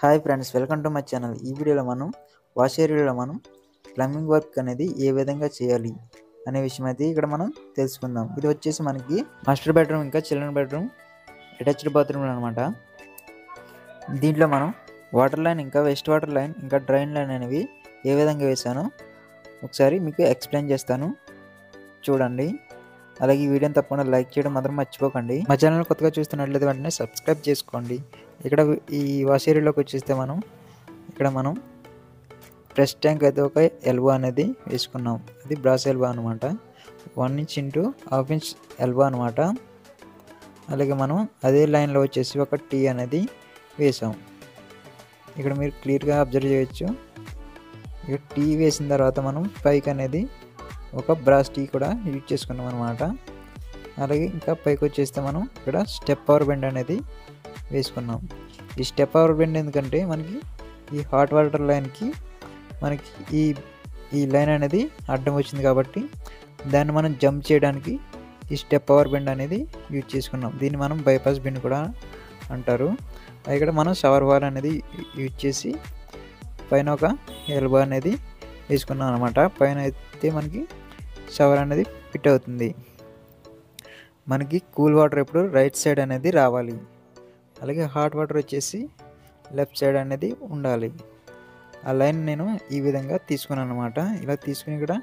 Hi friends, welcome to my channel. ఈ వీడియోలో మనం వాష్ ఏరియాలో మనం ప్లంబింగ్ వర్క్ అనేది ఏ విధంగా చేయాలి అనే విషయం అయితే ఇక్కడ మనం తెలుసుకుందాం. ఇది వచ్చేసి మనకి మాస్టర్ బెడ్రూమ్ ఇంకా చిల్డ్రన్ బెడ్రూమ్ అటాచ్డ్ బాత్రూమ్ అనమాట. దీంట్లో మనం వాటర్ లైన్ ఇంకా వేస్ట్ వాటర్ లైన్ ఇంకా డ్రైన్ లైన్ అనేవి ఏ విధంగా వేసానో ఒకసారి మీకు ఎక్స్ప్లెయిన్ చేస్తాను, చూడండి. అలాగే ఈ వీడియోని తప్పకుండా లైక్ చేయడం మాత్రం మర్చిపోకండి. మా ఛానల్ కొత్తగా చూస్తున్నట్లయితే వెంటనే సబ్స్క్రైబ్ చేసుకోండి. ఇక్కడ ఈ వాష్ ఏరియాలోకి వచ్చేస్తే మనం ప్రెస్ ట్యాంక్ అయితే ఒక ఎల్బో అనేది వేసుకున్నాం. అది బ్రాస్ ఎల్బో అనమాట. 1 ఇంచ్ ఇంటూ ½ ఇంచ్ ఎల్బో అనమాట. అలాగే మనం అదే లైన్లో వచ్చేసి ఒక టీ అనేది వేసాం. ఇక్కడ మీరు క్లియర్గా అబ్జర్వ్ చేయొచ్చు. ఇక టీ వేసిన తర్వాత మనం పైకి అనేది ఒక బ్రాస్ టీ కూడా యూజ్ చేసుకున్నాం అనమాట. అలాగే ఇంకా పైకి వచ్చేస్తే మనం ఇక్కడ స్టెప్ పవర్ బెండ్ అనేది వేసుకున్నాం. ఈ స్టెప్ పవర్ బెండ్ ఎందుకంటే మనకి ఈ హాట్ వాటర్ లైన్కి మనకి ఈ లైన్ అనేది అడ్డం వచ్చింది కాబట్టి దాన్ని మనం జంప్ చేయడానికి ఈ స్టెప్ పవర్ బెండ్ అనేది యూజ్ చేసుకున్నాం. దీన్ని మనం బైపాస్ బెండ్ కూడా అంటారు. ఇక్కడ మనం షవర్ వాల్ అనేది యూజ్ చేసి పైన ఒక ఎల్బో అనేది వేసుకున్నాం అనమాట. పైన అయితే మనకి షవర్ అనేది ఫిట్ అవుతుంది. మనకి కూల్ వాటర్ ఎప్పుడు రైట్ సైడ్ అనేది రావాలి. అలాగే హాట్ వాటర్ వచ్చేసి లెఫ్ట్ సైడ్ అనేది ఉండాలి. ఆ లైన్ నేను ఈ విధంగా తీసుకున్నాను అనమాట. ఇలా తీసుకుని ఇక్కడ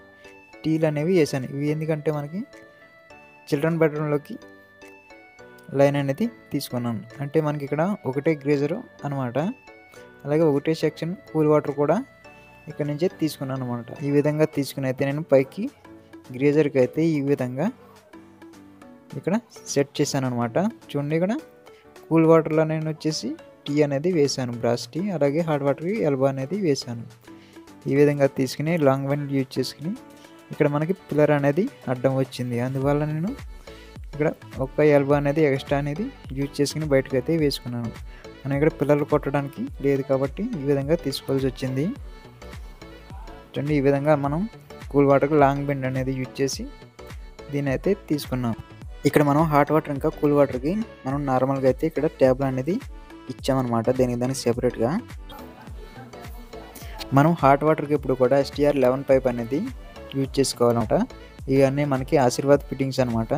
టీలు అనేవి వేసాను. ఇవి ఎందుకంటే మనకి చిల్డ్రన్ బెడ్రూమ్లోకి లైన్ అనేది తీసుకున్నాను. అంటే మనకి ఇక్కడ ఒకటే గ్రేజరు అనమాట. అలాగే ఒకటే సెక్షన్ కూల్ వాటర్ కూడా ఇక్కడ నుంచే తీసుకున్నాను అనమాట. ఈ విధంగా తీసుకుని అయితే నేను పైకి గ్రేజర్కి అయితే ఈ విధంగా ఇక్కడ సెట్ చేశాను అనమాట. చూడండి, ఇక్కడ కూల్ వాటర్లో నేను వచ్చేసి టీ అనేది వేసాను, బ్రాస్ టీ. అలాగే హాట్ వాటర్కి ఎల్బో అనేది వేసాను. ఈ విధంగా తీసుకుని లాంగ్ వైన్ యూజ్ చేసుకుని ఇక్కడ మనకి పిల్లర్ అనేది అడ్డం వచ్చింది. అందువల్ల నేను ఇక్కడ ఒక ఎల్బో అనేది ఎక్స్ట్రా అనేది యూజ్ చేసుకుని బయటకు అయితే వేసుకున్నాను. మనం ఇక్కడ పిల్లర్లు కొట్టడానికి లేదు కాబట్టి ఈ విధంగా తీసుకోవాల్సి వచ్చింది. చూడండి, ఈ విధంగా మనం కూల్ వాటర్కి లాంగ్ బెండ్ అనేది యూజ్ చేసి దీన్ని అయితే తీసుకున్నాం. ఇక్కడ మనం హాట్ వాటర్ ఇంకా కూల్ వాటర్కి మనం నార్మల్గా అయితే ఇక్కడ ట్యాబ్లు అనేది ఇచ్చామన్నమాట. దానికి సెపరేట్గా మనం హాట్ వాటర్కి ఇప్పుడు కూడా STR 11 పైప్ అనేది యూజ్ చేసుకోవాలన్నమాట. ఇవన్నీ మనకి ఆశీర్వాద్ ఫిట్టింగ్స్ అనమాట.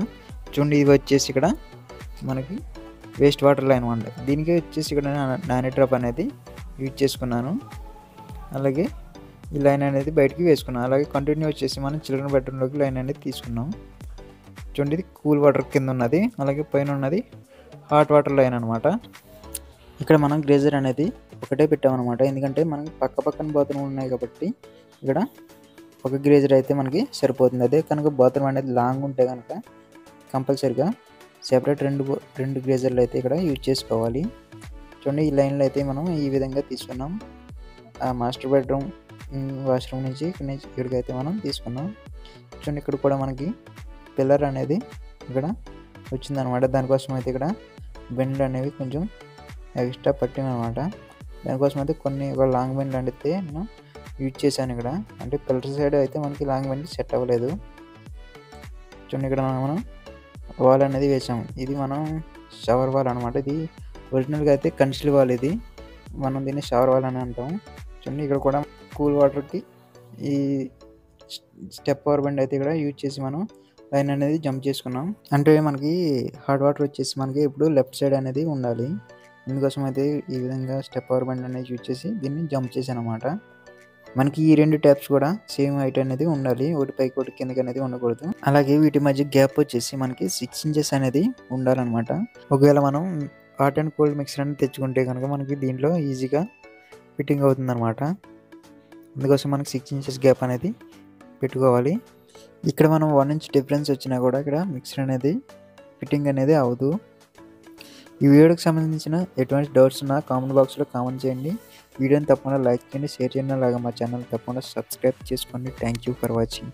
చూడండి, ఇది వచ్చేసి ఇక్కడ మనకి వేస్ట్ వాటర్ లైన్ అనమాట. దీనికి వచ్చేసి ఇక్కడ నాని డ్రాప్ అనేది యూజ్ చేసుకున్నాను. అలాగే ఈ లైన్ అనేది బయటికి వేసుకున్నాం. అలాగే కంటిన్యూ వచ్చేసి మనం చిల్డ్రన్ బెడ్రూమ్లోకి లైన్ అనేది తీసుకున్నాం. చూడండి, ఇది కూల్ వాటర్ కింద ఉన్నది. అలాగే పైన ఉన్నది హాట్ వాటర్ లైన్ అనమాట. ఇక్కడ మనం గ్రేజర్ అనేది ఒకటే పెట్టామన్నమాట. ఎందుకంటే మనకి పక్కన బాత్రూమ్ ఉన్నాయి కాబట్టి ఇక్కడ ఒక గ్రేజర్ అయితే మనకి సరిపోతుంది. అదే కనుక బాత్రూమ్ అనేది లాంగ్ ఉంటే కనుక కంపల్సరిగా సెపరేట్ రెండు గ్రేజర్లు అయితే ఇక్కడ యూజ్ చేసుకోవాలి. చూడండి, ఈ లైన్లో అయితే మనం ఈ విధంగా తీసుకున్నాం. ఆ మాస్టర్ బెడ్రూమ్ వాష్రూమ్ నుంచి ఇక్కడికైతే మనం తీసుకున్నాం. చూడండి, ఇక్కడ కూడా మనకి పిల్లర్ అనేది ఇక్కడ వచ్చిందనమాట. దానికోసం అయితే ఇక్కడ బెండ్లు అనేవి కొంచెం ఎక్స్ట్రా పట్టినమాట. దానికోసం అయితే కొన్ని ఒక లాంగ్ బెండ్లు అంటే నేను యూజ్ చేశాను ఇక్కడ. అంటే పిల్లర్ సైడ్ అయితే మనకి లాంగ్ బెండ్ సెట్ అవ్వలేదు. చూడండి, ఇక్కడ మనం వాల్ అనేది వేసాము. ఇది మనం షవర్ వాల్ అనమాట. ఇది ఒరిజినల్గా అయితే కన్సిల్ వాల్. ఇది మనం దీన్ని షవర్ వాల్ అని అంటాం. చూడండి, ఇక్కడ కూడా కూల్ వాటర్కి ఈ స్టెప్ పవర్ బెండ్ అయితే ఇక్కడ యూజ్ చేసి మనం లైన్ అనేది జంప్ చేసుకున్నాం. అంటే మనకి హాట్ వాటర్ వచ్చేసి మనకి ఇప్పుడు లెఫ్ట్ సైడ్ అనేది ఉండాలి. అందుకోసం అయితే ఈ విధంగా స్టెప్ పవర్ బెండ్ అనేది యూజ్ చేసి దీన్ని జంప్ చేశాను అనమాట. మనకి ఈ రెండు ట్యాప్స్ కూడా సేమ్ హైట్ అనేది ఉండాలి. ఒకటి పైకి ఒకటి కిందకి అనేది ఉండకూడదు. అలాగే వీటి మధ్య గ్యాప్ వచ్చేసి మనకి 6 ఇంచెస్ అనేది ఉండాలన్నమాట. ఒకవేళ మనం హాట్ అండ్ కోల్డ్ మిక్సర్ అనేది తెచ్చుకుంటే కనుక మనకి దీంట్లో ఈజీగా ఫిట్టింగ్ అవుతుంది అనమాట. అందుకోసం మనకి 6 ఇంచెస్ గ్యాప్ అనేది పెట్టుకోవాలి. ఇక్కడ మనం 1 ఇంచ్ డిఫరెన్స్ వచ్చినా కూడా ఇక్కడ మిక్సర్ అనేది ఫిట్టింగ్ అనేది అవ్వదు. ఈ వీడియోకి సంబంధించిన ఎటువంటి డౌట్స్ ఉన్నా కామెంట్ బాక్స్లో కామెంట్ చేయండి. వీడియోని తప్పకుండా లైక్ చేయండి, షేర్ చేయండి. అలాగే మా ఛానల్ తప్పకుండా సబ్స్క్రైబ్ చేసుకోండి. Thank you for watching.